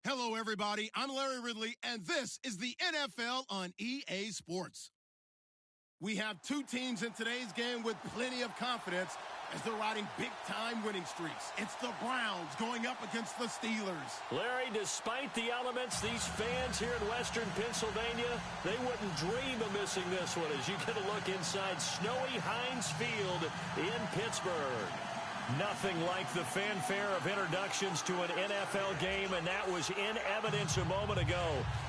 Hello, everybody. I'm Larry Ridley, and this is the NFL on EA Sports. We have two teams in today's game with plenty of confidence as they're riding big-time winning streaks. It's the Browns going up against the Steelers. Larry, despite the elements, these fans here in Western Pennsylvania, they wouldn't dream of missing this one as you get a look inside snowy Heinz Field in Pittsburgh. Nothing like the fanfare of introductions to an NFL game, and that was in evidence a moment ago.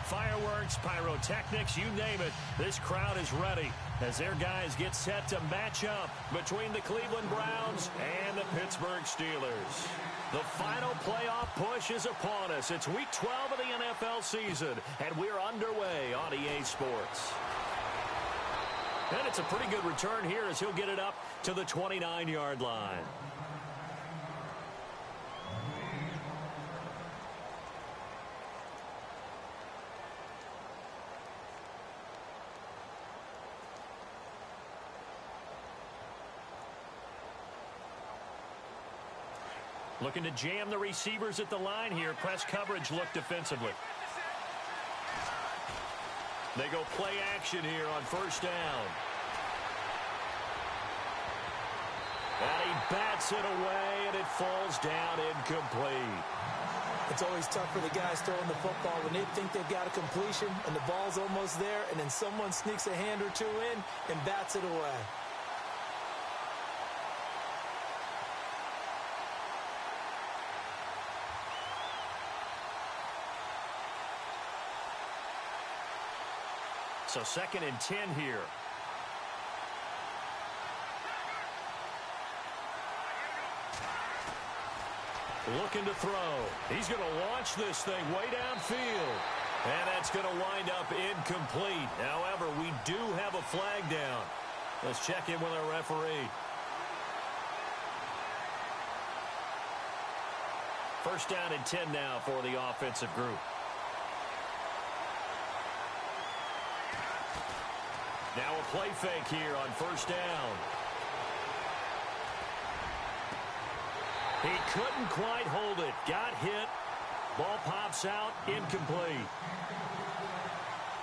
Fireworks, pyrotechnics, you name it. This crowd is ready as their guys get set to match up between the Cleveland Browns and the Pittsburgh Steelers. The final playoff push is upon us. It's Week 12 of the NFL season, and we're underway on EA Sports. And it's a pretty good return here as he'll get it up to the 29-yard line. Looking to jam the receivers at the line here. Press coverage look defensively. They go play action here on first down. And he bats it away, and it falls down incomplete. It's always tough for the guys throwing the football when they think they've got a completion and the ball's almost there, and then someone sneaks a hand or two in and bats it away. So 2nd and 10 here. Looking to throw. He's going to launch this thing way downfield. And that's going to wind up incomplete. However, we do have a flag down. Let's check in with our referee. First down and 10 now for the offensive group. Now a play fake here on first down. He couldn't quite hold it. Got hit. Ball pops out. Incomplete.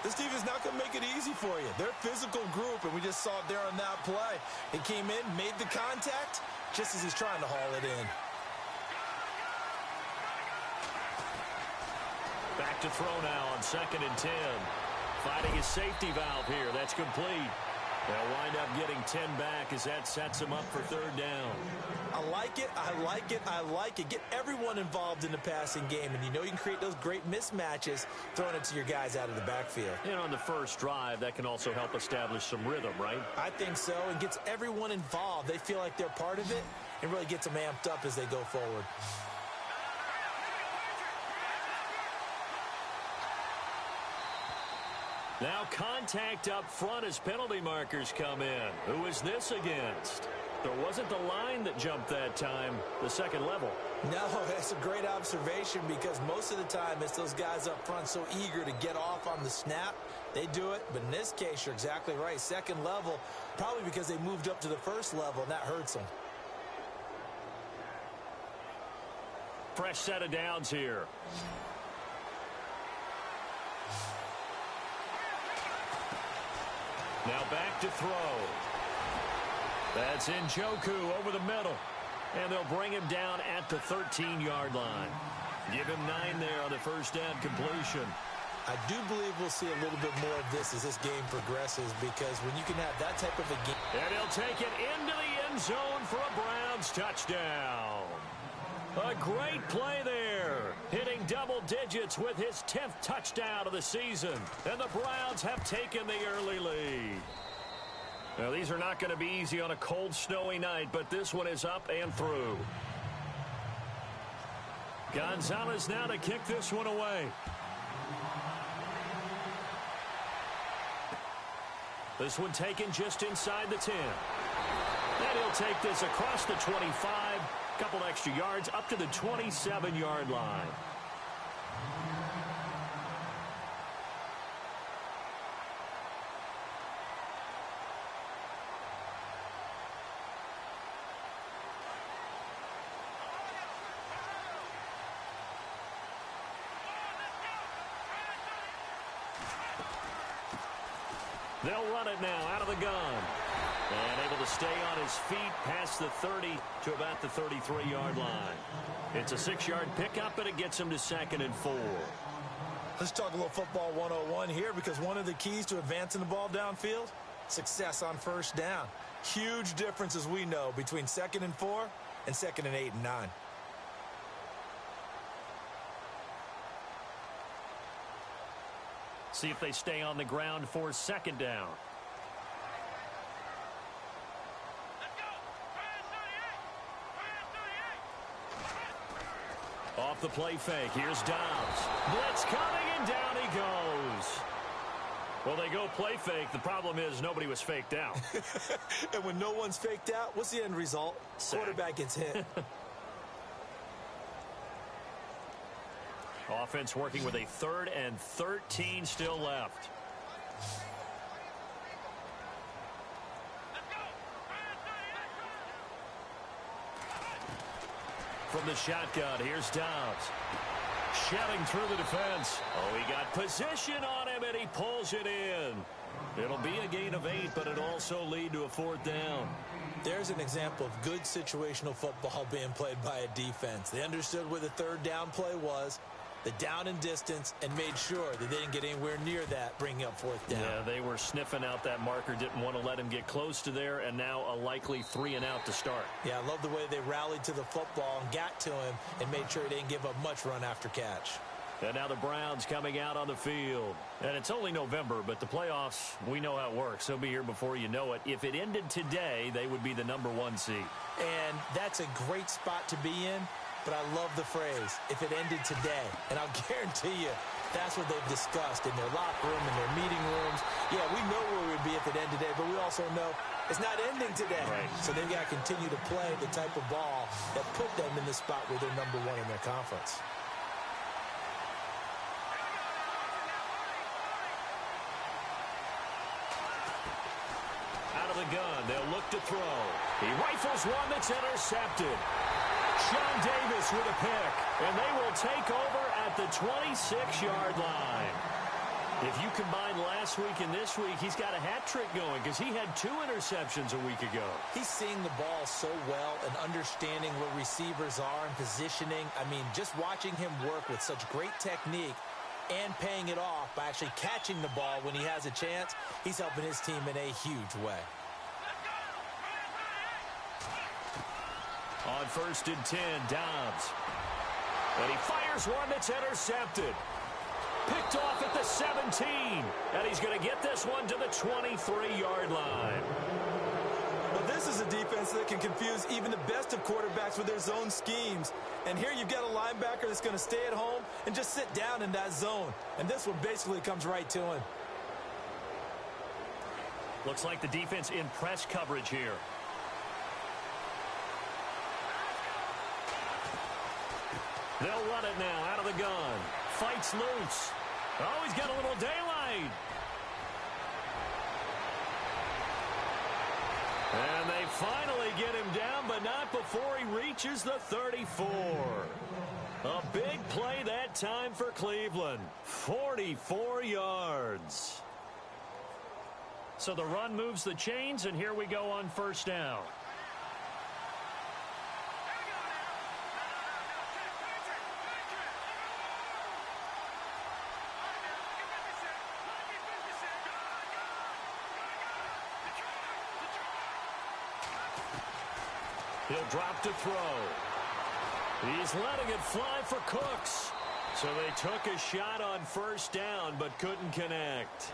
This defense is not going to make it easy for you. They're a physical group, and we just saw it there on that play. He came in, made the contact, just as he's trying to haul it in. Back to throw now on 2nd and 10. Finding his safety valve here. That's complete. They'll wind up getting 10 back as that sets him up for third down. I like it. I like it. I like it. Get everyone involved in the passing game, and you know you can create those great mismatches throwing it to your guys out of the backfield. And on the first drive, that can also help establish some rhythm, right? I think so, and gets everyone involved. They feel like they're part of it and really gets them amped up as they go forward. Now contact up front as penalty markers come in. Who is this against? There wasn't the line that jumped that time, the second level. No, that's a great observation because most of the time it's those guys up front so eager to get off on the snap. They do it, but in this case, you're exactly right. Second level, probably because they moved up to the first level, and that hurts them. Fresh set of downs here. Now back to throw. That's Njoku over the middle. And they'll bring him down at the 13-yard line. Give him 9 there on the first down completion. I do believe we'll see a little bit more of this as this game progresses because when you can have that type of a game. And he'll take it into the end zone for a Browns touchdown. A great play there, hitting double digits with his 10th touchdown of the season. And the Browns have taken the early lead. Now, these are not going to be easy on a cold, snowy night, but this one is up and through. Gonzalez now to kick this one away. This one taken just inside the 10. And he'll take this across the 25. Couple extra yards up to the 27-yard line. They'll run it now out of the gun. And able to stay on his feet past the 30 to about the 33-yard line. It's a 6-yard pickup, and it gets him to 2nd and 4. Let's talk a little football 101 here, because one of the keys to advancing the ball downfield, success on first down. Huge difference, as we know, between 2nd and 4 and 2nd and 8 and 9. See if they stay on the ground for 2nd down. Off the play fake, here's Dobbs. Blitz coming, and down he goes. Well, they go play fake. The problem is nobody was faked out. And when no one's faked out, what's the end result? Sack. Quarterback gets hit. Offense working with a 3rd and 13 still left. From the shotgun, here's Dobbs. Shelling through the defense. Oh, he got position on him, and he pulls it in. It'll be a gain of 8, but it'll also lead to a 4th down. There's an example of good situational football being played by a defense. They understood where the 3rd down play was, the down and distance, and made sure that they didn't get anywhere near that, bringing up 4th down. Yeah, they were sniffing out that marker, didn't want to let him get close to there, and now a likely 3 and out to start. Yeah, I love the way they rallied to the football and got to him and made sure he didn't give up much run after catch. And now the Browns coming out on the field. And it's only November, but the playoffs, we know how it works. They'll be here before you know it. If it ended today, they would be the number 1 seed. And that's a great spot to be in. But I love the phrase, if it ended today. And I'll guarantee you, that's what they've discussed in their locker room, in their meeting rooms. Yeah, we know where we'd be if it ended today, but we also know it's not ending today. Right. So they've got to continue to play the type of ball that put them in the spot where they're number 1 in their conference. Out of the gun, they'll look to throw. He rifles one that's intercepted. Sean Davis with a pick, and they will take over at the 26-yard line. If you combine last week and this week, he's got a hat trick going because he had 2 interceptions a week ago. He's seeing the ball so well and understanding where receivers are and positioning. I mean, just watching him work with such great technique and paying it off by actually catching the ball when he has a chance, he's helping his team in a huge way. On 1st and 10, Dobbs. And he fires one that's intercepted. Picked off at the 17. And he's going to get this one to the 23-yard line. Well, this is a defense that can confuse even the best of quarterbacks with their zone schemes. And here you've got a linebacker that's going to stay at home and just sit down in that zone. And this one basically comes right to him. Looks like the defense in press coverage here. They'll run it now out of the gun. Fights loose. Oh, he's got a little daylight. And they finally get him down, but not before he reaches the 34. A big play that time for Cleveland. 44 yards. So the run moves the chains, and here we go on 1st down. He'll drop to throw. He's letting it fly for Cooks. So they took a shot on 1st down, but couldn't connect.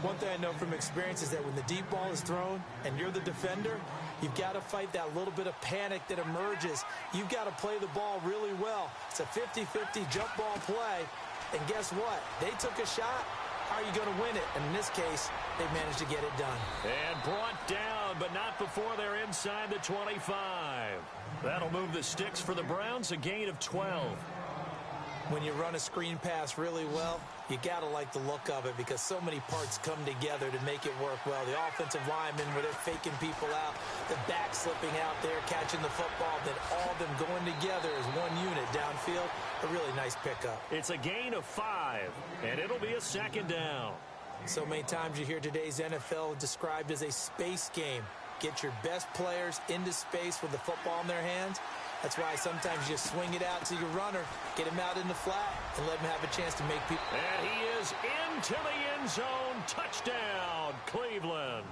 One thing I know from experience is that when the deep ball is thrown and you're the defender, you've got to fight that little bit of panic that emerges. You've got to play the ball really well. It's a 50-50 jump ball play. And guess what? They took a shot. How are you going to win it? And in this case, they managed to get it done. And brought down, but not before they're inside the 25. That'll move the sticks for the Browns, a gain of 12. When you run a screen pass really well, you got to like the look of it because so many parts come together to make it work well. The offensive linemen, where they're faking people out, the back slipping out there, catching the football, then all of them going together as one unit downfield. A really nice pickup. It's a gain of 5, and it'll be a 2nd down. So many times you hear today's NFL described as a space game. Get your best players into space with the football in their hands. That's why sometimes you just swing it out to your runner, get him out in the flat, and let him have a chance to make people. And he is into the end zone. Touchdown, Cleveland.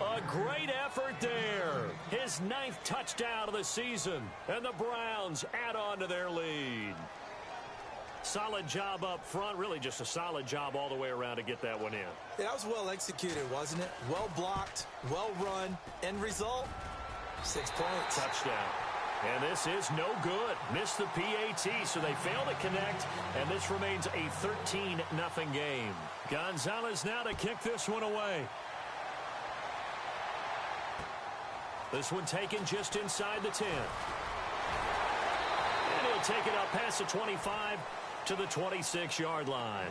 A great effort there. His 9th touchdown of the season. And the Browns add on to their lead. Solid job up front. Really just a solid job all the way around to get that one in. Yeah, that was well executed, wasn't it? Well blocked, well run. End result, 6 points. Touchdown. And this is no good. Missed the PAT, so they fail to connect. And this remains a 13-0 game. Gonzalez now to kick this one away. This one taken just inside the 10. And he'll take it up past the 25 to the 26-yard line.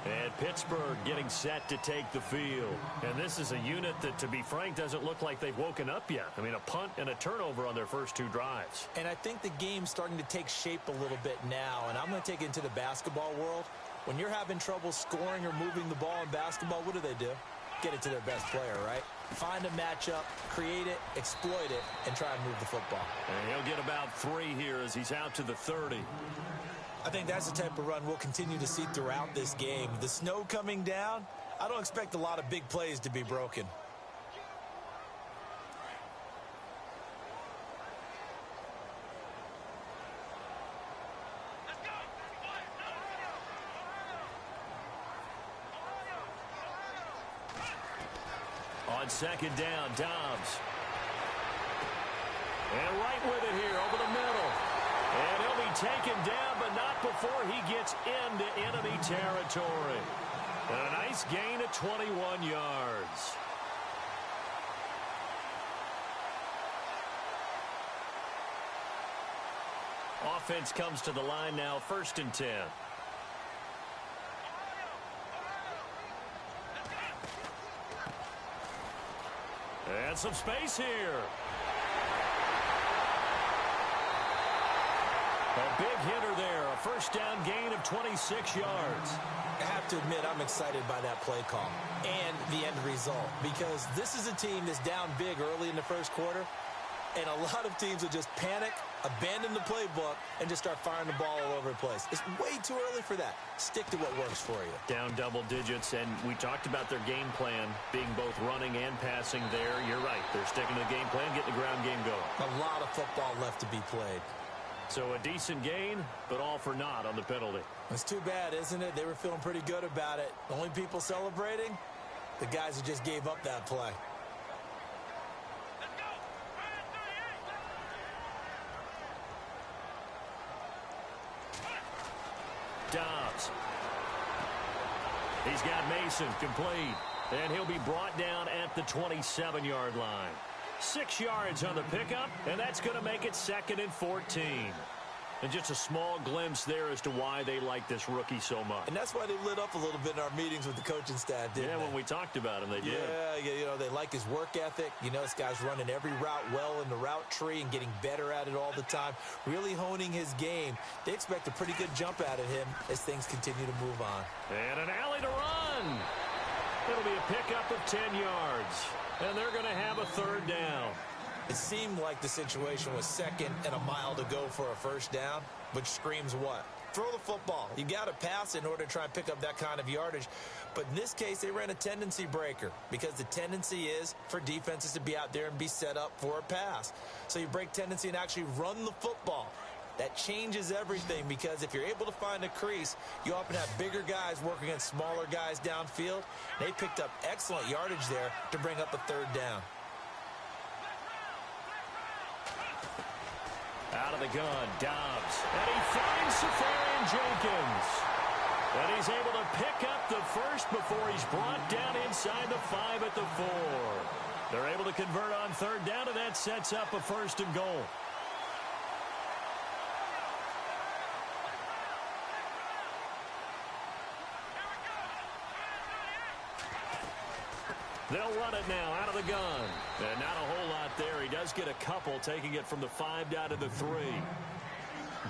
And Pittsburgh getting set to take the field. And this is a unit that, to be frank, doesn't look like they've woken up yet. I mean, a punt and a turnover on their first 2 drives. And I think the game's starting to take shape a little bit now. And I'm going to take it into the basketball world. When you're having trouble scoring or moving the ball in basketball, what do? Get it to their best player, right? Find a matchup, create it, exploit it, and try and move the football. And he'll get about 3 here as he's out to the 30. I think that's the type of run we'll continue to see throughout this game. The snow coming down, I don't expect a lot of big plays to be broken. On second down, Dobbs. And right with it here over the middle. And he'll be taken down, but not before he gets into enemy territory. And a nice gain of 21 yards. Offense comes to the line now, 1st and 10. And some space here. A big hitter there. A first down gain of 26 yards. I have to admit, I'm excited by that play call and the end result, because this is a team that's down big early in the first quarter, and a lot of teams will just panic, abandon the playbook, and just start firing the ball all over the place. It's way too early for that. Stick to what works for you. Down double digits, and we talked about their game plan being both running and passing there. You're right. They're sticking to the game plan, getting the ground game going. A lot of football left to be played. So a decent gain, but all for naught on the penalty. It's too bad, isn't it? They were feeling pretty good about it. The only people celebrating, the guys who just gave up that play. Dobbs. He's got Mason complete. And he'll be brought down at the 27-yard line. 6 yards on the pickup, and that's going to make it 2nd and 14. And just a small glimpse there as to why they like this rookie so much. And that's why they lit up a little bit in our meetings with the coaching staff, didn't they? Yeah, when we talked about him, they did. Yeah, you know, they like his work ethic. You know, this guy's running every route well in the route tree and getting better at it all the time, really honing his game. They expect a pretty good jump out of him as things continue to move on. And an alley to run. It'll be a pickup of 10 yards. And they're going to have a 3rd down. It seemed like the situation was 2nd and a mile to go for a first down, which screams what? Throw the football. You got to pass in order to try and pick up that kind of yardage. But in this case, they ran a tendency breaker, because the tendency is for defenses to be out there and be set up for a pass. So you break tendency and actually run the football. That changes everything, because if you're able to find a crease, you often have bigger guys working against smaller guys downfield. They picked up excellent yardage there to bring up a 3rd down. Out of the gun, Dobbs. And he finds Safarian Jenkins. And he's able to pick up the first before he's brought down inside the 5 at the 4. They're able to convert on 3rd down, and that sets up a 1st and goal. They'll run it now out of the gun. And not a whole lot there. He does get a couple, taking it from the 5 down to the 3.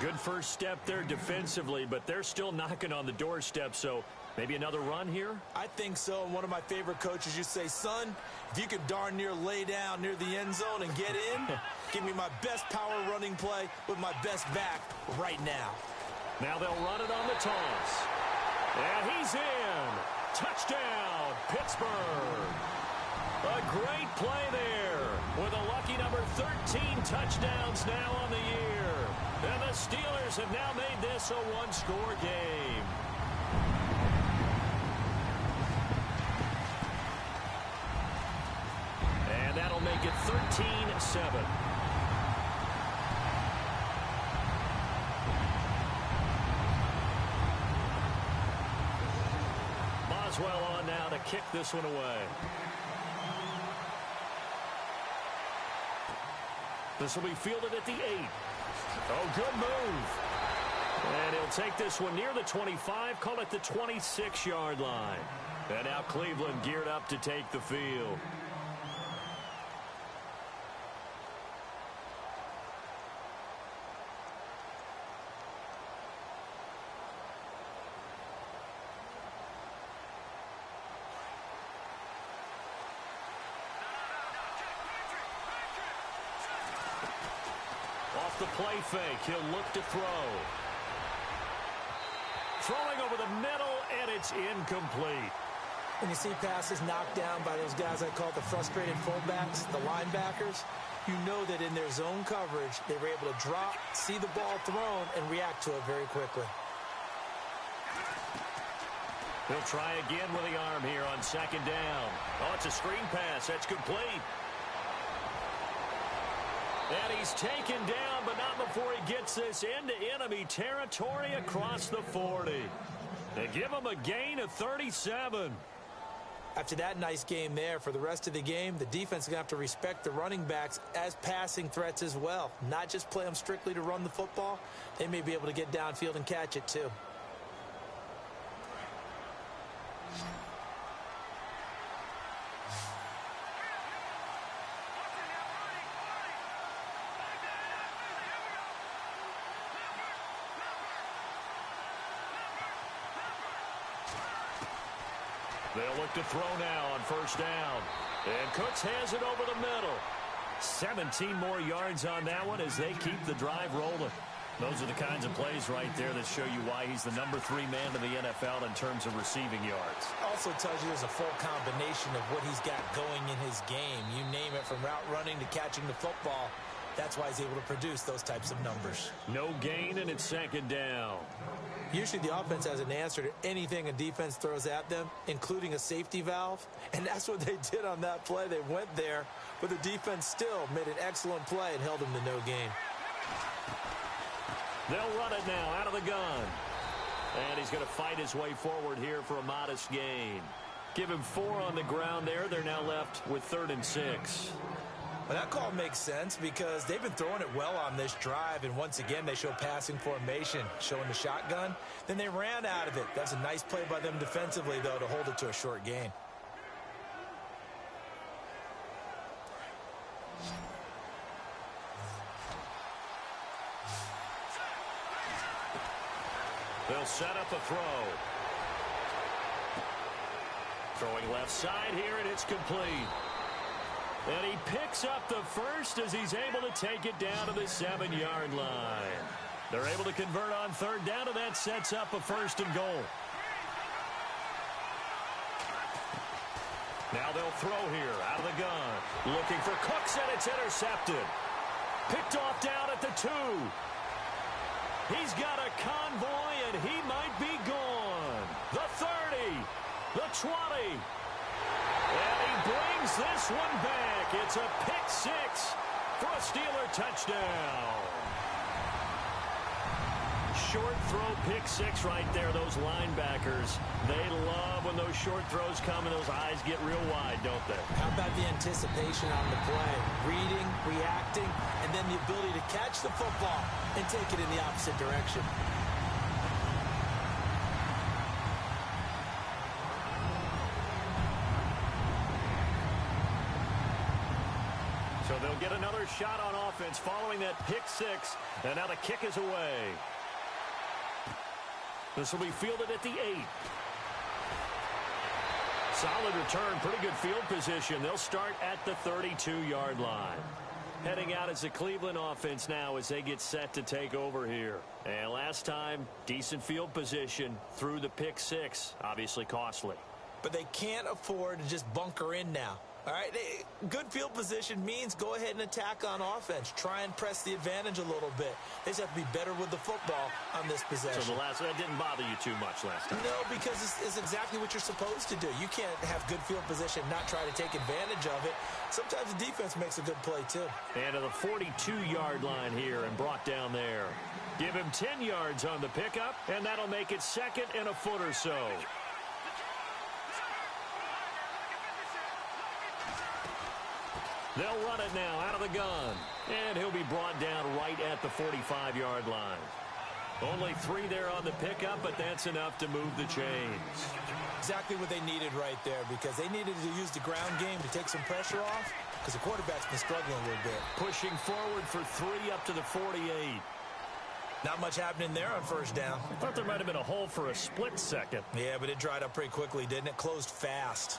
Good first step there defensively, but they're still knocking on the doorstep, so Maybe another run here? I think so. And one of my favorite coaches used to say, son, if you could darn near lay down near the end zone and get in, give me my best power running play with my best back right now. Now they'll run it on the toss. And he's in. Touchdown, Pittsburgh. A great play there with a lucky number 13 touchdowns now on the year. And the Steelers have now made this a one-score game. And that'll make it 13-7. Boswell on now to kick this one away. This will be fielded at the 8. Oh, good move. And he'll take this one near the 25, call it the 26-yard line. And now Cleveland geared up to take the field. Off the play fake, he'll look to throw. Throwing over the middle, and it's incomplete. When you see passes knocked down by those guys I call the frustrated fullbacks, the linebackers, you know that in their zone coverage, they were able to drop, see the ball thrown, and react to it very quickly. He'll try again with the arm here on second down. Oh, it's a screen pass. That's complete. And he's taken down, but not before he gets this into enemy territory across the 40. They give him a gain of 37. After that nice game there, for the rest of the game, the defense is going to have to respect the running backs as passing threats as well. Not just play them strictly to run the football. They may be able to get downfield and catch it too. They'll look to throw now on first down. And Cooks has it over the middle. 17 more yards on that one as they keep the drive rolling. Those are the kinds of plays right there that show you why he's the number 3 man in the NFL in terms of receiving yards. Also tells you there's a full combination of what he's got going in his game. You name it, from route running to catching the football. That's why he's able to produce those types of numbers. No gain, and it's second down. Usually the offense has an answer to anything a defense throws at them, including a safety valve. And that's what they did on that play. They went there, but the defense still made an excellent play and held them to no gain. They'll run it now out of the gun. And he's going to fight his way forward here for a modest gain. Give him 4 on the ground there. They're now left with 3rd and 6. Well, that call makes sense because they've been throwing it well on this drive, and once again they show passing formation, showing the shotgun. Then they ran out of it. That's a nice play by them defensively, though, to hold it to a short gain. They'll set up a throw. Throwing left side here, and it's complete. And he picks up the first as he's able to take it down to the 7-yard line. They're able to convert on 3rd down, and that sets up a 1st and goal. Now they'll throw here out of the gun. Looking for Cooks, and it's intercepted. Picked off down at the 2. He's got a convoy, and he might be gone. The 30, the 20. And he brings this one back. It's a pick 6 for a Steeler touchdown. Short throw pick 6 right there. Those linebackers, they love when those short throws come and those eyes get real wide, don't they? How about the anticipation on the play? Reading, reacting, and then the ability to catch the football and take it in the opposite direction. So they'll get another shot on offense following that pick 6, and now the kick is away. This will be fielded at the 8. Solid return, pretty good field position. They'll start at the 32-yard line. Heading out as the Cleveland offense now as they get set to take over here. And last time, decent field position through the pick six. Obviously costly. But they can't afford to just bunker in now. All right, good field position means go ahead and attack on offense. Try and press the advantage a little bit. They just have to be better with the football on this possession. So that didn't bother you too much last time? No, because it's exactly what you're supposed to do. You can't have good field position and not try to take advantage of it. Sometimes the defense makes a good play, too. And to the 42-yard line here and brought down there. Give him 10 yards on the pickup, and that'll make it second and a foot or so. They'll run it now out of the gun. And he'll be brought down right at the 45-yard line. Only 3 there on the pickup, but that's enough to move the chains. Exactly what they needed right there, because they needed to use the ground game to take some pressure off, because the quarterback's been struggling a little bit. Pushing forward for 3 up to the 48. Not much happening there on first down. I thought there might have been a hole for a split second. Yeah, but it dried up pretty quickly, didn't it? Closed fast.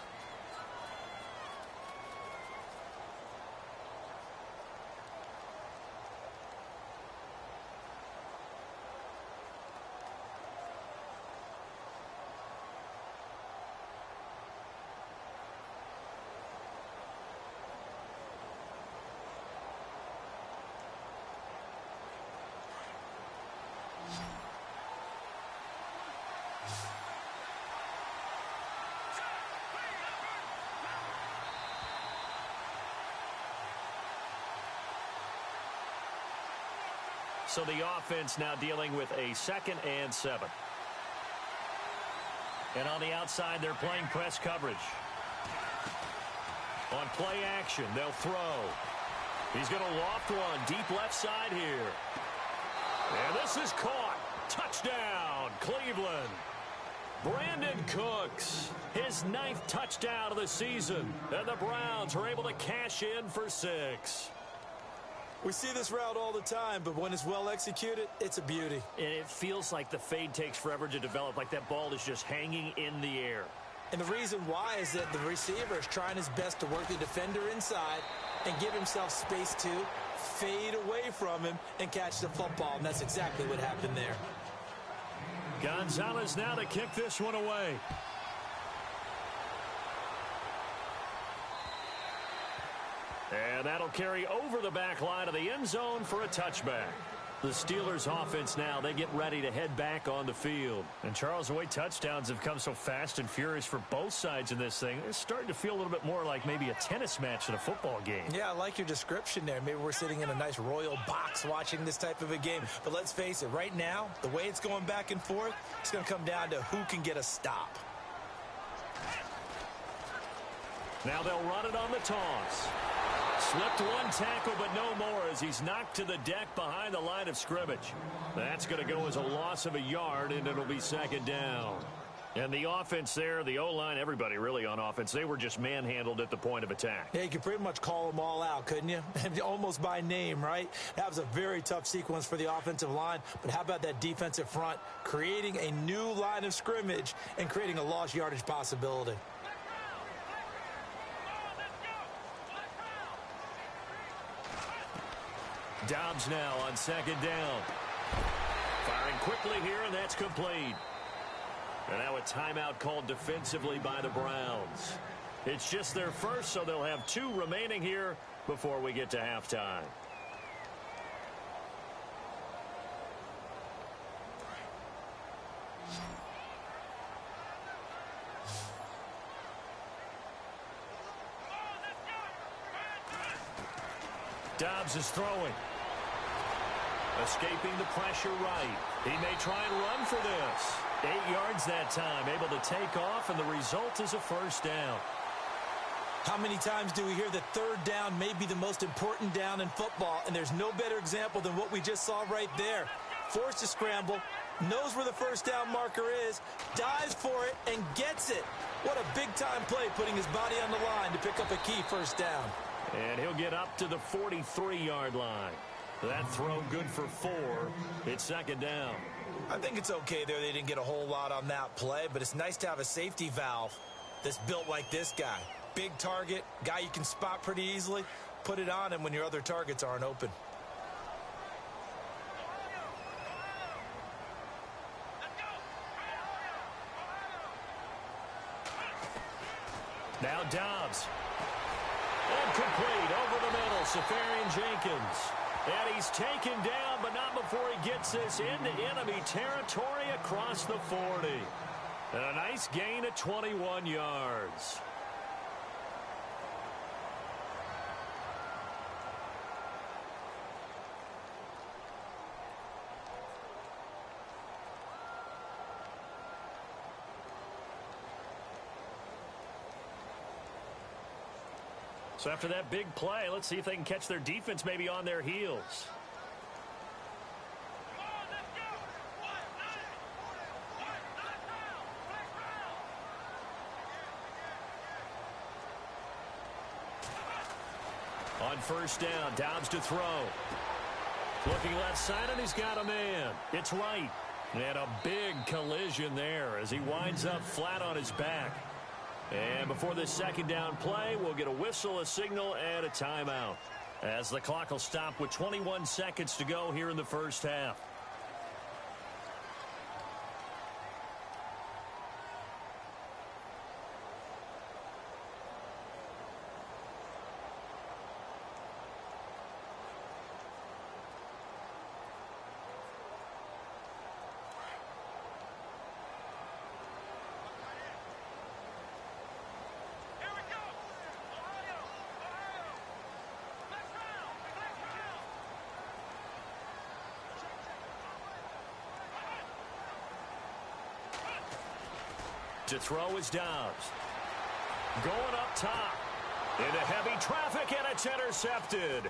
So the offense now dealing with a 2nd and 7. And on the outside, they're playing press coverage. On play action, they'll throw. He's going to loft one deep left side here. And this is caught. Touchdown, Cleveland. Brandon Cooks, his 9th touchdown of the season. And the Browns are able to cash in for 6. We see this route all the time, but when it's well executed, it's a beauty. And it feels like the fade takes forever to develop, like that ball is just hanging in the air. And the reason why is that the receiver is trying his best to work the defender inside and give himself space to fade away from him and catch the football, and that's exactly what happened there. Gonzalez now to kick this one away. And that'll carry over the back line of the end zone for a touchback. The Steelers offense now, they get ready to head back on the field. And Charles, the way touchdowns have come so fast and furious for both sides in this thing, it's starting to feel a little bit more like maybe a tennis match than a football game. Yeah, I like your description there. Maybe we're sitting in a nice royal box watching this type of a game. But let's face it, right now, the way it's going back and forth, it's going to come down to who can get a stop. Now they'll run it on the toss. Slipped one tackle, but no more as he's knocked to the deck behind the line of scrimmage. That's going to go as a loss of a yard, and it'll be 2nd down. And the offense there, the O-line, everybody really on offense, they were just manhandled at the point of attack. Yeah, you could pretty much call them all out, couldn't you? Almost by name, right? That was a very tough sequence for the offensive line. But how about that defensive front creating a new line of scrimmage and creating a lost yardage possibility? Dobbs now on 2nd down. Firing quickly here, and that's complete. And now a timeout called defensively by the Browns. It's just their first, so they'll have 2 remaining here before we get to halftime. Dobbs is throwing. Escaping the pressure right. He may try and run for this. 8 yards that time, able to take off, and the result is a first down. How many times do we hear that 3rd down may be the most important down in football, and there's no better example than what we just saw right there. Forced to scramble, knows where the first down marker is, dives for it, and gets it. What a big-time play, putting his body on the line to pick up a key first down. And he'll get up to the 43-yard line. That throw good for 4. It's 2nd down. I think it's okay there. They didn't get a whole lot on that play, but it's nice to have a safety valve. that's built like this guy. Big target, guy you can spot pretty easily. Put it on him when your other targets aren't open. Now Dobbs. Incomplete over the middle. Safarian Jenkins. And he's taken down, but not before he gets this into enemy territory across the 40. And a nice gain of 21 yards. So after that big play, let's see if they can catch their defense maybe on their heels. On first down, Dobbs to throw. Looking left side, and he's got a man. It's right. And a big collision there as he winds up flat on his back. And before this second down play, we'll get a whistle, a signal, and a timeout, as the clock will stop with 21 seconds to go here in the first half. To throw is Dobbs. Going up top. Into heavy traffic, and it's intercepted.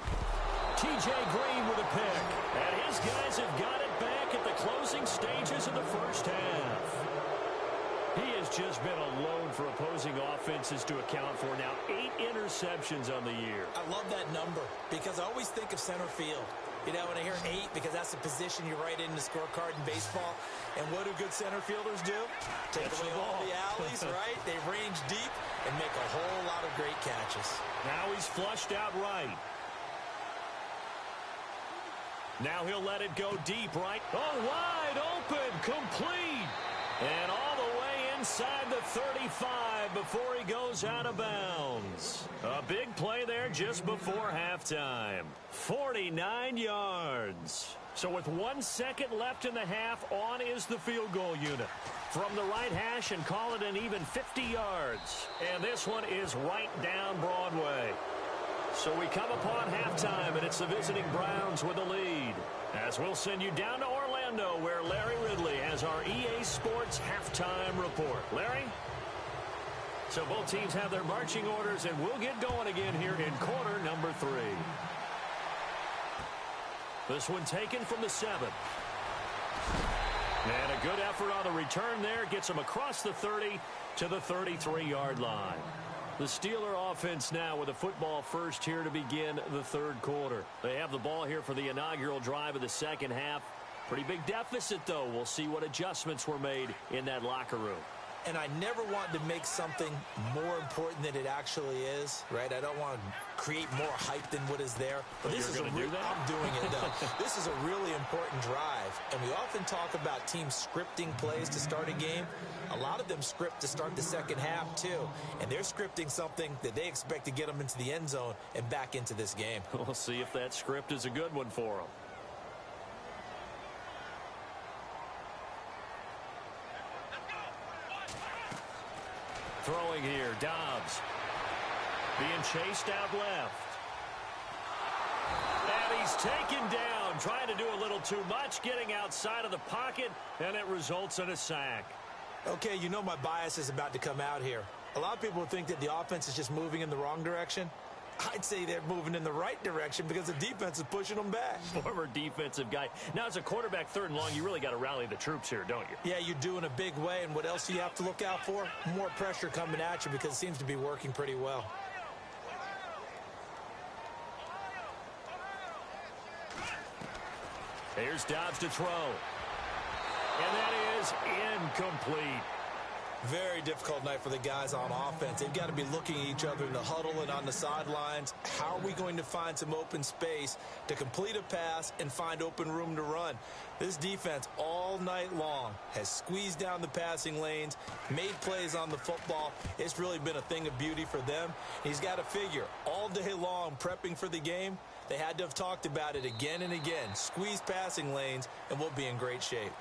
T.J. Green with a pick. And his guys have got it back at the closing stages of the first half. He has just been alone for opposing offenses to account for now 8 interceptions on the year. I love that number because I always think of center field. You know, when I hear 8, because that's the position you write in the scorecard in baseball. And what do good center fielders do? Take away all the alleys, right? They range deep and make a whole lot of great catches. Now he's flushed out right. Now he'll let it go deep right. Oh, wide open, complete. And all the way inside the 35 before he goes out of bounds. A big play there just before halftime. 49 yards. So with 1 second left in the half, on is the field goal unit. From the right hash, and call it an even 50 yards. And this one is right down Broadway. So we come upon halftime, and it's the visiting Browns with the lead. As we'll send you down to Orlando, where Larry Ridley has our EA Sports halftime report. Larry? So both teams have their marching orders, and we'll get going again here in quarter number 3. This one taken from the 7. And a good effort on the return there. Gets him across the 30 to the 33-yard line. The Steeler offense now with a football first here to begin the third quarter. They have the ball here for the inaugural drive of the second half. Pretty big deficit, though. We'll see what adjustments were made in that locker room. And I never want to make something more important than it actually is, right? I don't want to create more hype than what is there. But this is I'm doing it, though. This is a really important drive. And we often talk about teams scripting plays to start a game. A lot of them script to start the second half, too. And they're scripting something that they expect to get them into the end zone and back into this game. We'll see if that script is a good one for them. Throwing here, Dobbs. Being chased out left. And he's taken down, trying to do a little too much, getting outside of the pocket, and it results in a sack. Okay, you know my bias is about to come out here. A lot of people think that the offense is just moving in the wrong direction. I'd say they're moving in the right direction because the defense is pushing them back. Former defensive guy. Now, as a quarterback, third and long, you really got to rally the troops here, don't you? Yeah, you do in a big way. And what else do you have to look out for? More pressure coming at you because it seems to be working pretty well. Here's Dobbs to throw. And that is incomplete. Very difficult night for the guys on offense. They've got to be looking at each other in the huddle and on the sidelines. How are we going to find some open space to complete a pass and find open room to run? This defense all night long has squeezed down the passing lanes, made plays on the football. It's really been a thing of beauty for them. He's got to figure all day long prepping for the game. They had to have talked about it again and again. Squeeze passing lanes and we'll be in great shape.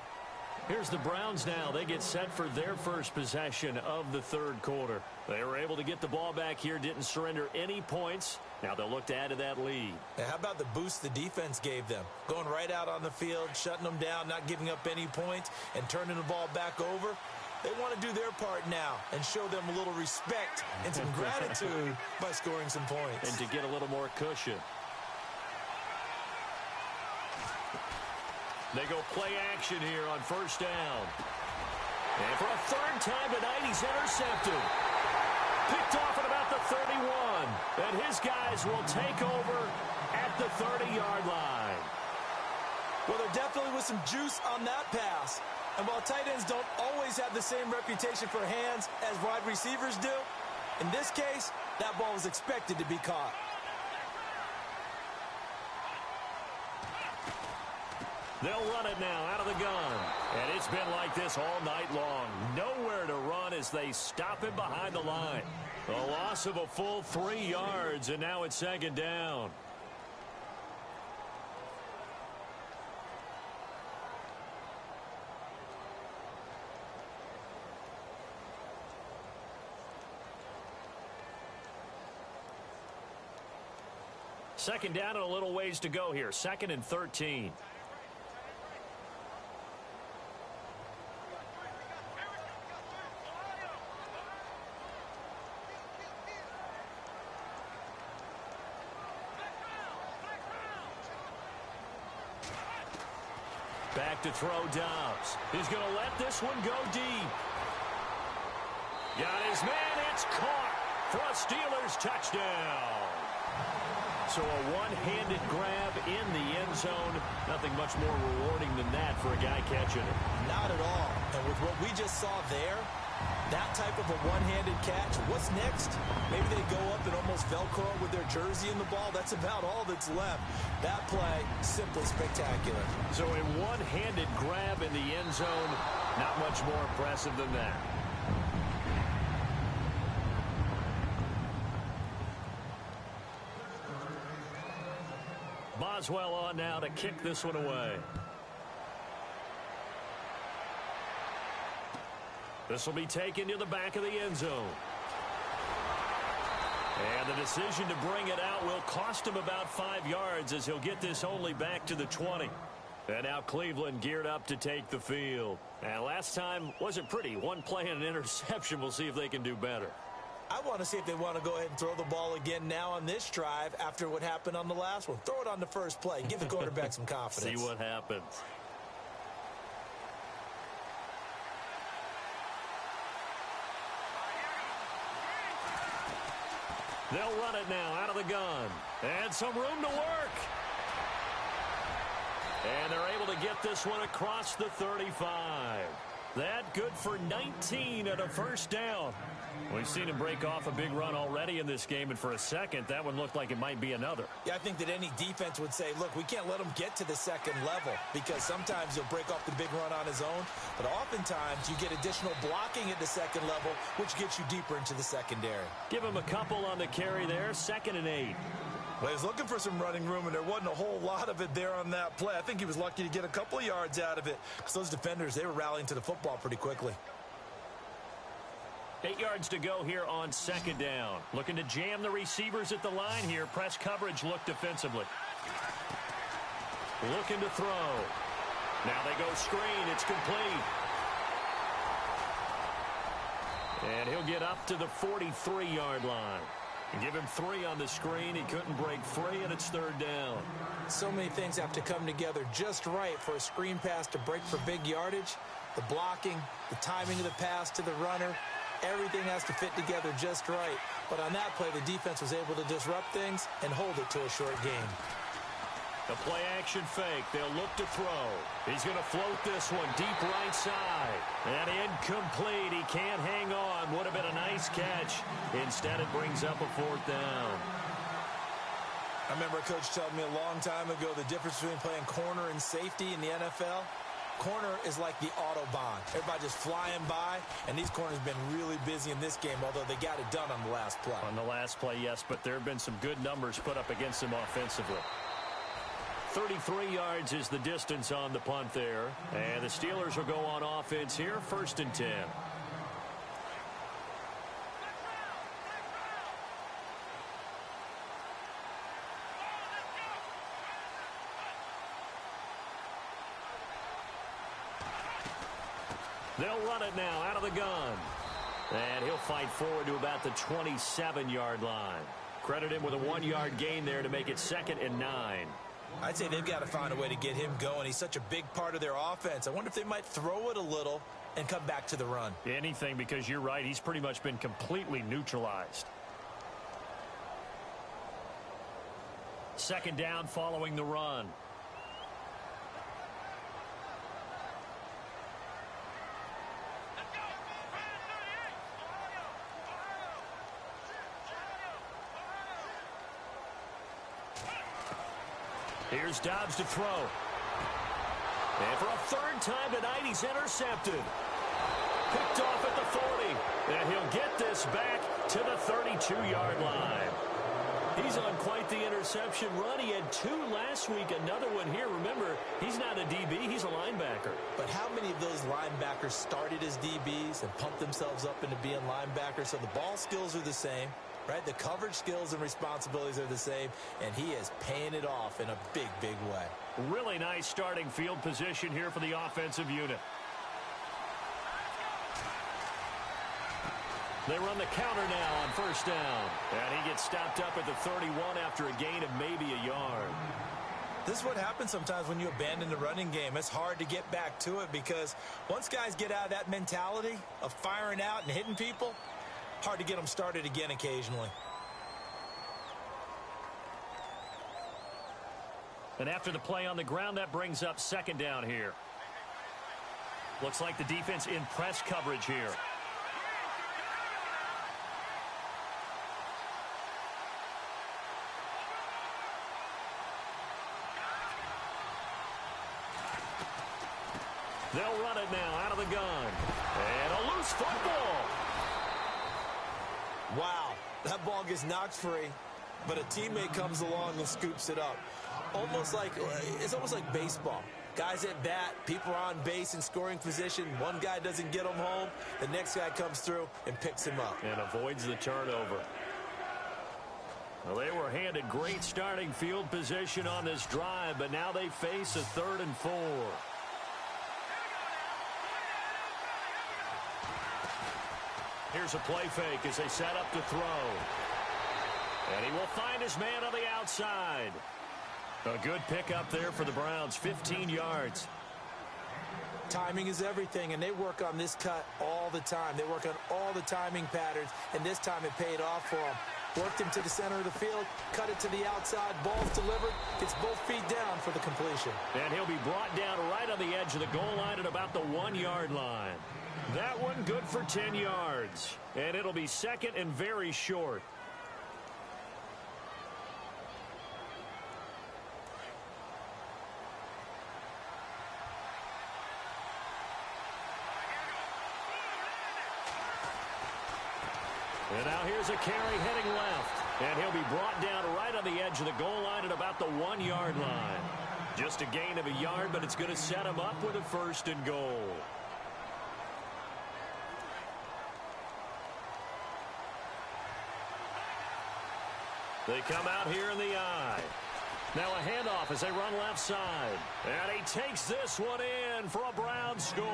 Here's the Browns now. They get set for their first possession of the third quarter. They were able to get the ball back here, didn't surrender any points. Now they'll look to add to that lead. Now, how about the boost the defense gave them? Going right out on the field, shutting them down, not giving up any points, and turning the ball back over. They want to do their part now and show them a little respect and some gratitude by scoring some points. And to get a little more cushion. They go play action here on first down. And for a third time tonight, he's intercepted. Picked off at about the 31. And his guys will take over at the 30-yard line. Well, there definitely was some juice on that pass. And while tight ends don't always have the same reputation for hands as wide receivers do, in this case, that ball was expected to be caught. They'll run it now out of the gun. And it's been like this all night long. Nowhere to run as they stop him behind the line. A loss of a full 3 yards, and now it's second down. Second down and a little ways to go here. 2nd and 13. Back to throw Dobbs. He's going to let this one go deep. Got his man. It's caught for a Steelers touchdown. So a one-handed grab in the end zone. Nothing much more rewarding than that for a guy catching it. Not at all. And with what we just saw there, that type of a one-handed catch, what's next? Maybe they go up and almost Velcro with their jersey in the ball. That's about all that's left. That play, simply spectacular. So a one-handed grab in the end zone, not much more impressive than that. Boswell on now to kick this one away. This will be taken to the back of the end zone. And the decision to bring it out will cost him about 5 yards as he'll get this only back to the 20. And now Cleveland geared up to take the field. And last time wasn't pretty. One play and an interception. We'll see if they can do better. I want to see if they want to go ahead and throw the ball again now on this drive after what happened on the last one. Throw it on the first play. Give the quarterback some confidence. See what happens. They'll run it now out of the gun. And some room to work. And they're able to get this one across the 35. That good for 19 and a first down. We've seen him break off a big run already in this game, and for a second, that one looked like it might be another. Yeah, I think that any defense would say, look, we can't let him get to the second level because sometimes he'll break off the big run on his own, but oftentimes you get additional blocking at the second level, which gets you deeper into the secondary. Give him a couple on the carry there, 2nd and 8. Well, he was looking for some running room, and there wasn't a whole lot of it there on that play. I think he was lucky to get a couple of yards out of it because those defenders, they were rallying to the football pretty quickly. 8 yards to go here on 2nd down. Looking to jam the receivers at the line here. Press coverage look defensively. Looking to throw. Now they go screen. It's complete. And he'll get up to the 43-yard line. And give him 3 on the screen. He couldn't break free, and it's 3rd down. So many things have to come together just right for a screen pass to break for big yardage. The blocking, the timing of the pass to the runner, everything has to fit together just right. But on that play, the defense was able to disrupt things and hold it to a short game. The play-action fake. They'll look to throw. He's going to float this one deep right side. And incomplete. He can't hang on. Would have been a nice catch. Instead, it brings up a 4th down. I remember a coach telling me a long time ago the difference between playing corner and safety in the NFL. Corner is like the Autobahn. Everybody just flying by, and these corners have been really busy in this game, although they got it done on the last play. On the last play, yes, but there have been some good numbers put up against them offensively. 33 yards is the distance on the punt there. And the Steelers will go on offense here, 1st and 10. They'll run it now out of the gun. And he'll fight forward to about the 27-yard line. Credit him with a 1-yard gain there to make it 2nd and 9. I'd say they've got to find a way to get him going. He's such a big part of their offense. I wonder if they might throw it a little and come back to the run. Anything, because you're right. He's pretty much been completely neutralized. 2nd down following the run. Here's Dobbs to throw. And for a 3rd time tonight, he's intercepted. Picked off at the 40. And he'll get this back to the 32-yard line. He's on quite the interception run. He had 2 last week, another one here. Remember, he's not a DB, he's a linebacker. But how many of those linebackers started as DBs and pumped themselves up into being linebackers? So the ball skills are the same. Right, the coverage skills and responsibilities are the same, and he is paying it off in a big, big way. Really nice starting field position here for the offensive unit. They run the counter now on 1st down, and he gets stopped up at the 31 after a gain of maybe a yard. This is what happens sometimes when you abandon the running game. It's hard to get back to it because once guys get out of that mentality of firing out and hitting people, hard to get them started again occasionally. And after the play on the ground, that brings up 2nd down here. Looks like the defense in press coverage here. They'll run it now out of the gun. And a loose football. Wow, that ball gets knocked free, but a teammate comes along and scoops it up. It's almost like baseball. Guys at bat, people are on base in scoring position. One guy doesn't get them home. The next guy comes through and picks him up. And avoids the turnover. Well, they were handed great starting field position on this drive, but now they face a 3rd and 4. Here's a play fake as they set up to throw. And he will find his man on the outside. A good pickup there for the Browns, 15 yards. Timing is everything, and they work on this cut all the time. They work on all the timing patterns, and this time it paid off for them. Worked him to the center of the field, cut it to the outside, ball's delivered, gets both feet down for the completion. And he'll be brought down right on the edge of the goal line at about the 1-yard line. That one good for 10 yards. And it'll be 2nd and very short. And now here's a carry heading left. And he'll be brought down right on the edge of the goal line at about the 1-yard line. Just a gain of a yard, but it's going to set him up with a 1st and goal. They come out here in the eye. Now a handoff as they run left side. And he takes this one in for a Brown score.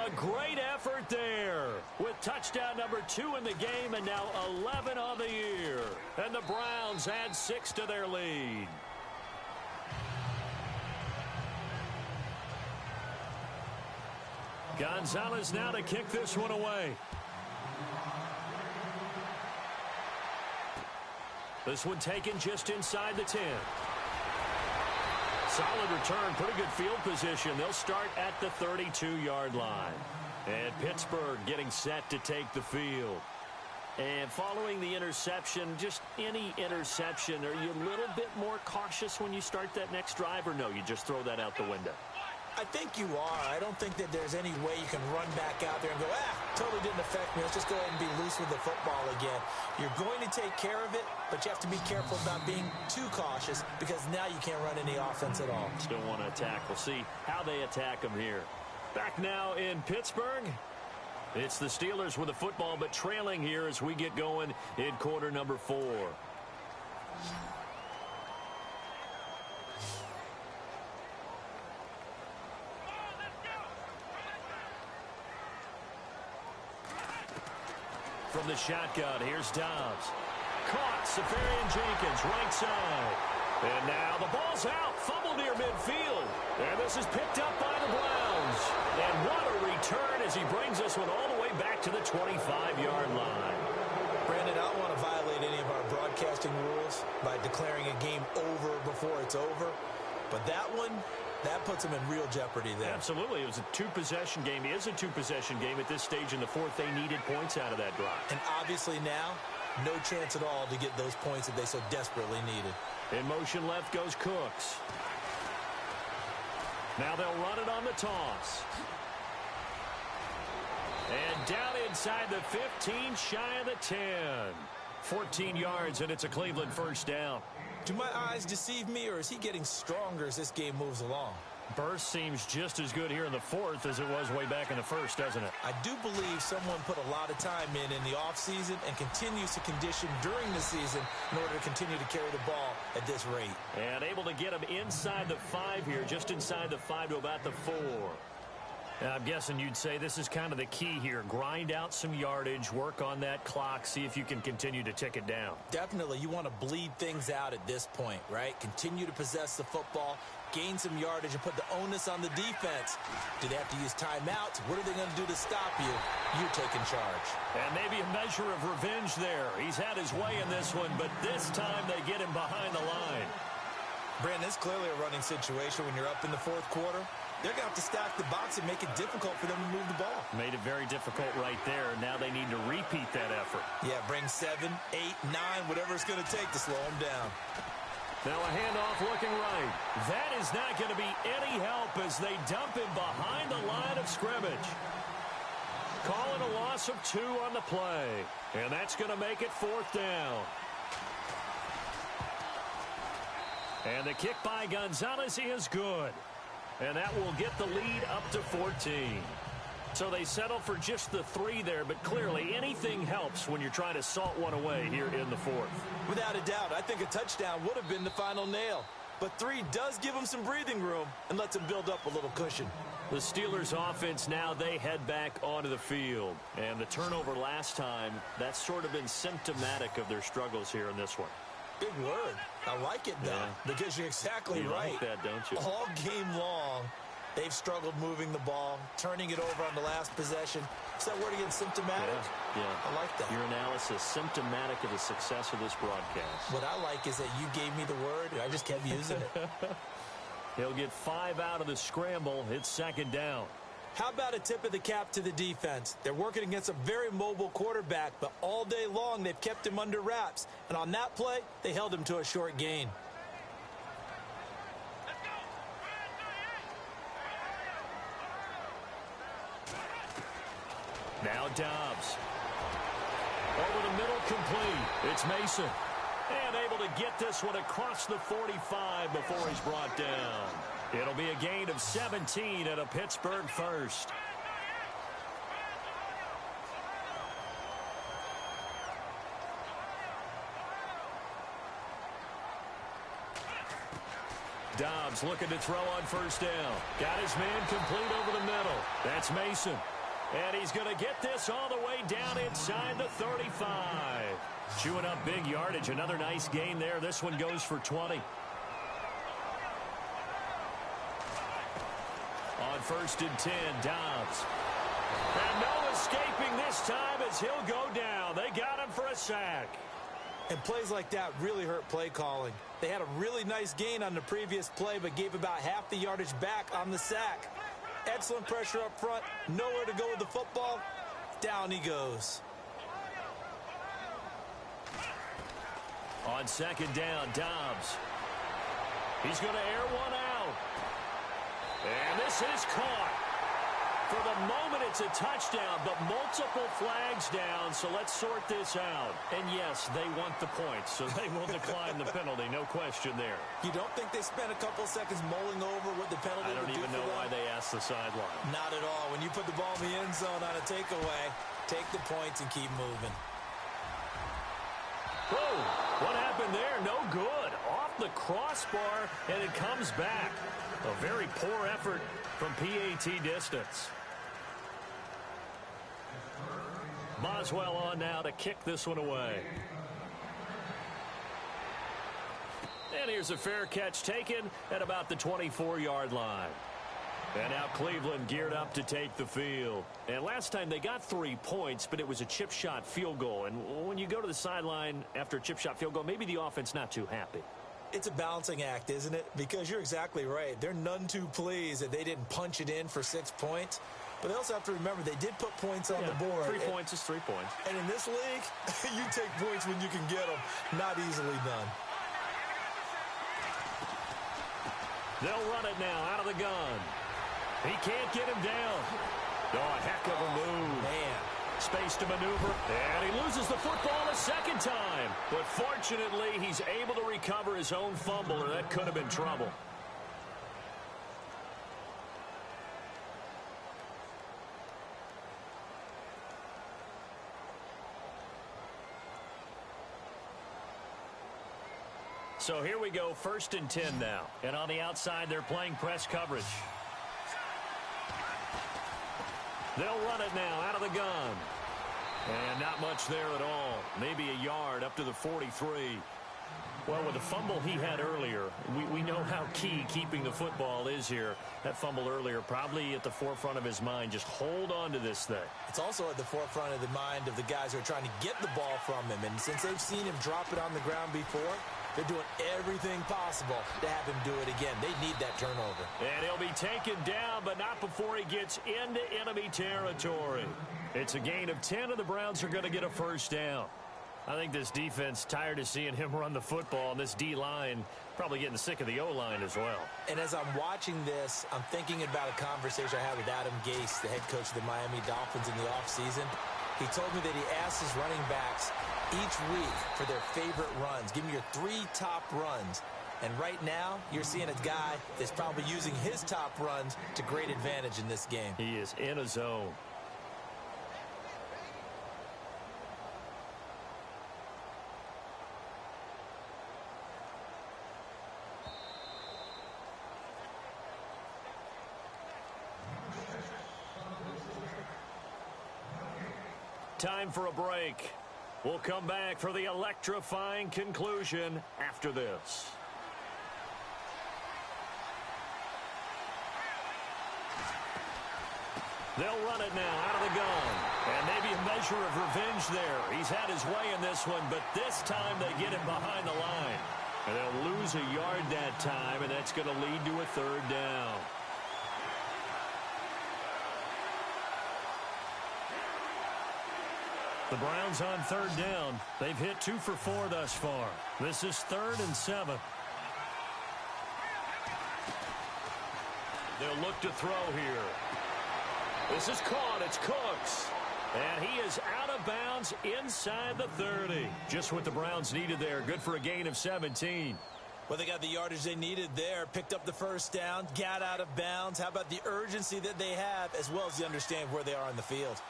A great effort there with touchdown number 2 in the game and now 11 on the year. And the Browns add 6 to their lead. Gonzalez now to kick this one away. This one taken just inside the 10. Solid return, pretty good field position. They'll start at the 32-yard line. And Pittsburgh getting set to take the field. And following the interception, just any interception, are you a little bit more cautious when you start that next drive, or no, you just throw that out the window? I think you are. I don't think that there's any way you can run back out there and go, totally didn't affect me. Let's just go ahead and be loose with the football again. You're going to take care of it, but you have to be careful about being too cautious because now you can't run any offense at all. Still want to attack. We'll see how they attack them here. Back now in Pittsburgh. It's the Steelers with the football, but trailing here as we get going in quarter number 4. From the shotgun, here's Dobbs. Caught, Safarian Jenkins, right side. And now the ball's out, fumble near midfield. And this is picked up by the Browns. And what a return as he brings this one all the way back to the 25-yard line. Brandon, I don't want to violate any of our broadcasting rules by declaring a game over before it's over. But that one, that puts them in real jeopardy there. Absolutely. It was a two-possession game. It is a two-possession game at this stage in the fourth. They needed points out of that drive. And obviously now, no chance at all to get those points that they so desperately needed. In motion left goes Cooks. Now they'll run it on the toss. And down inside the 15, shy of the 10. 14 yards, and it's a Cleveland first down. Do my eyes deceive me, or is he getting stronger as this game moves along? Burst seems just as good here in the fourth as it was way back in the first, doesn't it? I do believe someone put a lot of time in the offseason and continues to condition during the season in order to continue to carry the ball at this rate. And able to get him inside the 5 here, just inside the 5 to about the 4. And I'm guessing you'd say this is kind of the key here. Grind out some yardage, work on that clock, see if you can continue to tick it down. Definitely. You want to bleed things out at this point, right? Continue to possess the football, gain some yardage, and put the onus on the defense. Do they have to use timeouts? What are they going to do to stop you? You're taking charge. And maybe a measure of revenge there. He's had his way in this one, but this time they get him behind the line. Brandon, it's clearly a running situation when you're up in the fourth quarter. They're going to have to stack the box and make it difficult for them to move the ball. Made it very difficult right there. Now they need to repeat that effort. Yeah, bring 7, 8, 9, whatever it's going to take to slow them down. Now a handoff looking right. That is not going to be any help as they dump him behind the line of scrimmage. Calling a loss of 2 on the play. And that's going to make it fourth down. And the kick by Gonzalez is good. And that will get the lead up to 14. So they settle for just the 3 there, but clearly anything helps when you're trying to salt one away here in the fourth. Without a doubt, I think a touchdown would have been the final nail. But 3 does give them some breathing room and lets them build up a little cushion. The Steelers offense now, they head back onto the field. And the turnover last time, that's sort of been symptomatic of their struggles here in this one. Big word. I like it, though, because you're exactly right. You like that, don't you? All game long, they've struggled moving the ball, turning it over on the last possession. Is that word again, symptomatic? Yeah. I like that. Your analysis, symptomatic of the success of this broadcast. What I like is that you gave me the word, and I just kept using it. He'll get 5 out of the scramble. It's second down. How about a tip of the cap to the defense? They're working against a very mobile quarterback, but all day long they've kept him under wraps. And on that play, they held him to a short gain. Now Dobbs. Over the middle, complete. It's Mason. And able to get this one across the 45 before he's brought down. It'll be a gain of 17 and a Pittsburgh first. Dobbs looking to throw on first down. Got his man complete over the middle. That's Mason. And he's going to get this all the way down inside the 35. Chewing up big yardage. Another nice gain there. This one goes for 20. On first and 10, Dobbs. And no escaping this time as he'll go down. They got him for a sack. And plays like that really hurt play calling. They had a really nice gain on the previous play, but gave about half the yardage back on the sack. Excellent pressure up front. Nowhere to go with the football. Down he goes. On second down, Dobbs. He's going to air one out. And this is caught. For the moment, it's a touchdown, but multiple flags down, so let's sort this out. And yes, they want the points, so they will decline the penalty, no question there. You don't think they spent a couple seconds mulling over what the penalty would do for them? I don't even know why they asked the sideline. Not at all. When you put the ball in the end zone on a takeaway, take the points and keep moving. Whoa, what happened there? No good. Off the crossbar, and it comes back. A very poor effort from PAT distance. Boswell on now to kick this one away. And here's a fair catch taken at about the 24-yard line. And now Cleveland geared up to take the field. And last time they got 3 points, but it was a chip shot field goal. And when you go to the sideline after a chip shot field goal, maybe the offense not too happy. It's a balancing act, isn't it? Because you're exactly right. They're none too pleased that they didn't punch it in for 6 points. But they also have to remember they did put points on the board. 3 points is 3 points. And in this league, you take points when you can get them. Not easily done. They'll run it now out of the gun. He can't get him down. Oh, a heck of a move. Man. Space to maneuver, and he loses the football a second time. But fortunately, he's able to recover his own fumble, or that could have been trouble. So here we go, 1st and 10 now. And on the outside, they're playing press coverage. They'll run it now out of the gun. And not much there at all. Maybe a yard up to the 43. Well, with the fumble he had earlier, we know how key keeping the football is here. That fumble earlier probably at the forefront of his mind. Just hold on to this thing. It's also at the forefront of the mind of the guys who are trying to get the ball from him. And since they've seen him drop it on the ground before, they're doing everything possible to have him do it again. They need that turnover. And he'll be taken down, but not before he gets into enemy territory. It's a gain of 10, and the Browns are going to get a first down. I think this defense tired of seeing him run the football, and this D-line probably getting sick of the O-line as well. And as I'm watching this, I'm thinking about a conversation I had with Adam Gase, the head coach of the Miami Dolphins in the offseason. He told me that he asked his running backs each week for their favorite runs. Give me your 3 top runs. And right now, you're seeing a guy that's probably using his top runs to great advantage in this game. He is in a zone. Time for a break. We'll come back for the electrifying conclusion after this. They'll run it now out of the gun. And maybe a measure of revenge there. He's had his way in this one, but this time they get him behind the line. And they'll lose a yard that time, and that's going to lead to a 3rd down. The Browns on 3rd down. They've hit 2 for 4 thus far. This is 3rd and 7. They'll look to throw here. This is caught. It's Cooks. And he is out of bounds inside the 30. Just what the Browns needed there. Good for a gain of 17. Well, they got the yardage they needed there. Picked up the first down. Got out of bounds. How about the urgency that they have, as well as the understanding where they are in the field?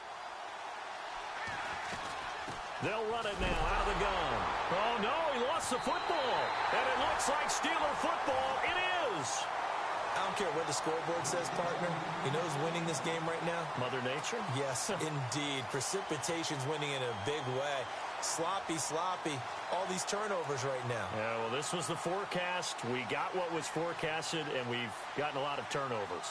They'll run it now out of the gun. Oh, no, he lost the football. And it looks like Steeler football. It is. I don't care what the scoreboard says, partner. You know who's winning this game right now? Mother Nature? Yes, indeed. Precipitation's winning in a big way. Sloppy, sloppy. All these turnovers right now. Yeah, well, this was the forecast. We got what was forecasted, and we've gotten a lot of turnovers.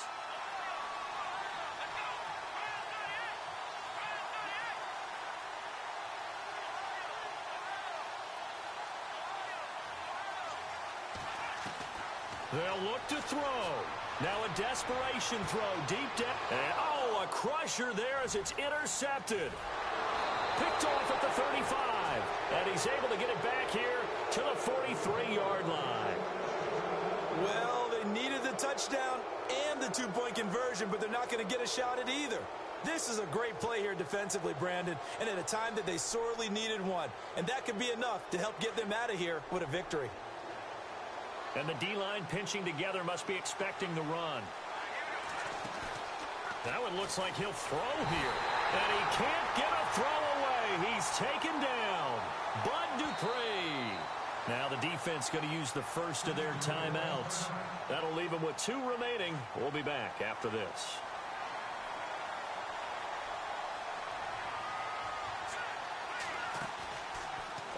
They'll look to throw. Now a desperation throw deep down. And, oh, a crusher there as it's intercepted. Picked off at the 35. And he's able to get it back here to the 43-yard line. Well, they needed the touchdown and the two-point conversion, but they're not going to get a shot at either. This is a great play here defensively, Brandon, and at a time that they sorely needed one. And that could be enough to help get them out of here with a victory. And the D-line pinching together must be expecting the run. That one looks like he'll throw here. And he can't get a throw away. He's taken down. Bud Dupree. Now the defense going to use the first of their timeouts. That'll leave them with 2 remaining. We'll be back after this.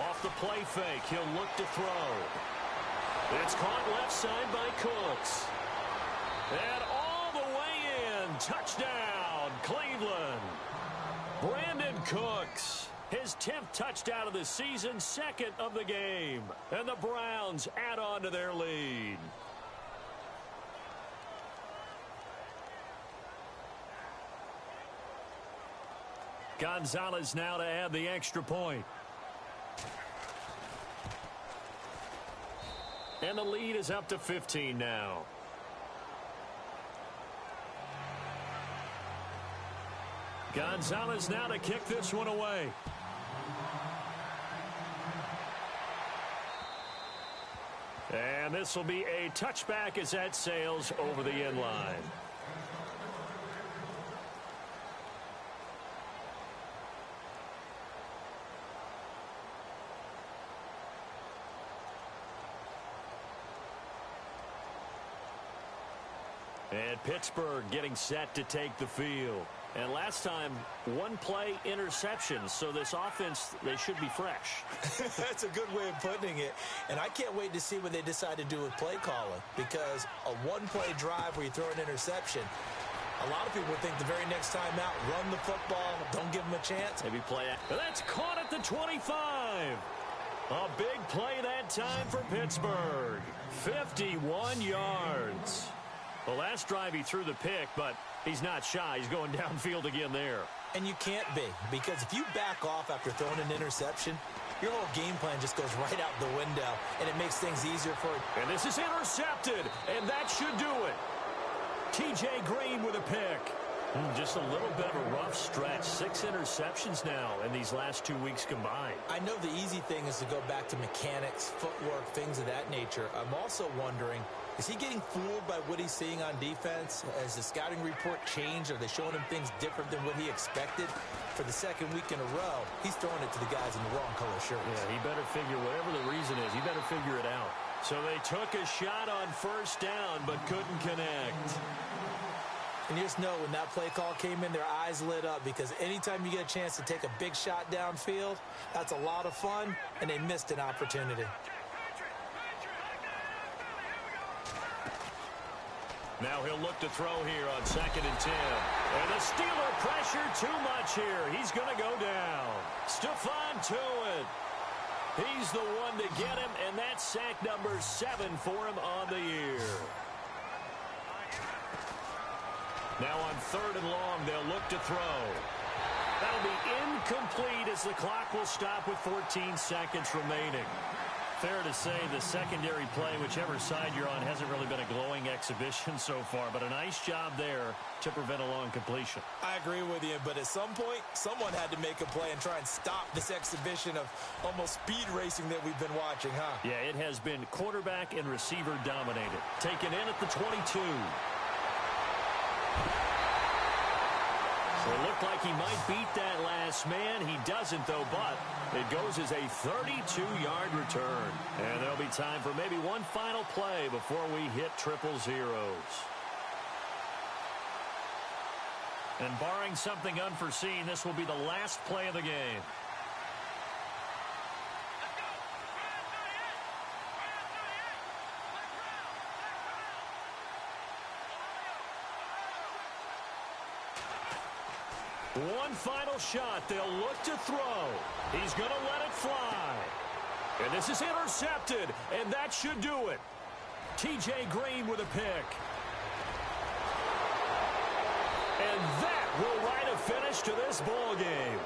Off the play fake, he'll look to throw. It's caught left side by Cooks. And all the way in. Touchdown, Cleveland. Brandon Cooks. His 10th touchdown of the season, 2nd of the game. And the Browns add on to their lead. Gonzalez now to add the extra point. And the lead is up to 15 now. Gonzalez now to kick this one away. And this will be a touchback as that sails over the end line. And Pittsburgh getting set to take the field. And last time, 1 play interception. So this offense, they should be fresh. That's a good way of putting it. And I can't wait to see what they decide to do with play calling. Because a 1-play drive where you throw an interception, a lot of people think the very next time out, run the football, don't give them a chance. Maybe play it. That's caught at the 25. A big play that time for Pittsburgh. 51 yards. The last drive he threw the pick, but he's not shy. He's going downfield again there. And you can't be, because if you back off after throwing an interception, your whole game plan just goes right out the window, and it makes things easier for you. And this is intercepted, and that should do it. T.J. Green with a pick. Just a little bit of a rough stretch. 6 interceptions now in these last 2 weeks combined. I know the easy thing is to go back to mechanics, footwork, things of that nature. I'm also wondering, is he getting fooled by what he's seeing on defense? Has the scouting report changed? Are they showing him things different than what he expected? For the 2nd week in a row, he's throwing it to the guys in the wrong color shirts. Yeah, he better figure, whatever the reason is, he better figure it out. So they took a shot on first down, but couldn't connect. And you just know when that play call came in, their eyes lit up, because anytime you get a chance to take a big shot downfield, that's a lot of fun, and they missed an opportunity. Now he'll look to throw here on 2nd and 10. And the Steeler pressure too much here. He's going to go down. Stephon Tuitt. He's the one to get him, and that's sack number 7 for him on the year. Now on 3rd and long, they'll look to throw. That'll be incomplete as the clock will stop with 14 seconds remaining. Fair to say the secondary play, whichever side you're on, hasn't really been a glowing exhibition so far, but a nice job there to prevent a long completion. I agree with you, but at some point, someone had to make a play and try and stop this exhibition of almost speed racing that we've been watching, huh? Yeah, it has been quarterback and receiver dominated. Taken in at the 22. So it looked like he might beat that last man. He doesn't, though, but it goes as a 32-yard return. And there'll be time for maybe one final play before we hit triple zeros. And barring something unforeseen, this will be the last play of the game. One final shot. They'll look to throw. He's going to let it fly. And this is intercepted, and that should do it. T.J. Green with a pick. And that will write a finish to this ball game.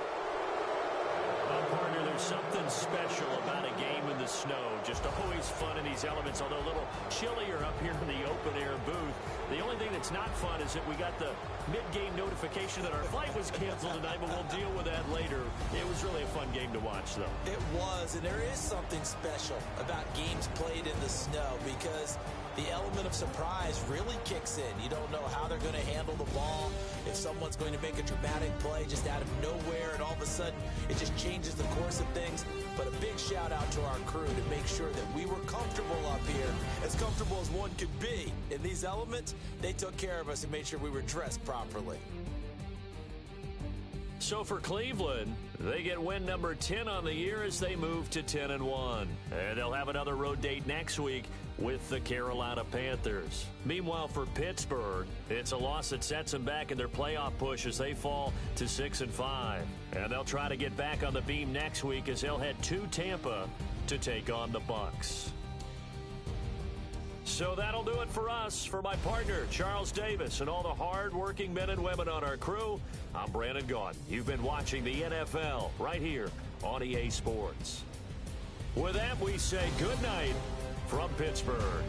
Well, partner, there's something special about a game in the snow. Just always fun in these elements, although a little chillier up here in the open-air booth. The only thing that's not fun is that we got the mid-game notification that our flight was canceled tonight, but we'll deal with that later. It was really a fun game to watch, though. It was, and there is something special about games played in the snow because the element of surprise really kicks in. You don't know how they're going to handle the ball, if someone's going to make a dramatic play just out of nowhere, and all of a sudden it just changes the course of things. But a big shout out to our crew to make sure that we were comfortable up here, as comfortable as one could be. In these elements, they took care of us and made sure we were dressed properly. So for Cleveland, they get win number 10 on the year as they move to 10-1. And they'll have another road date next week with the Carolina Panthers. Meanwhile, for Pittsburgh, it's a loss that sets them back in their playoff push as they fall to 6-5. And they'll try to get back on the beam next week as they'll head to Tampa to take on the Bucs. So that'll do it for us. For my partner, Charles Davis, and all the hard-working men and women on our crew, I'm Brandon Gaudin. You've been watching the NFL right here on EA Sports. With that, we say good night from Pittsburgh.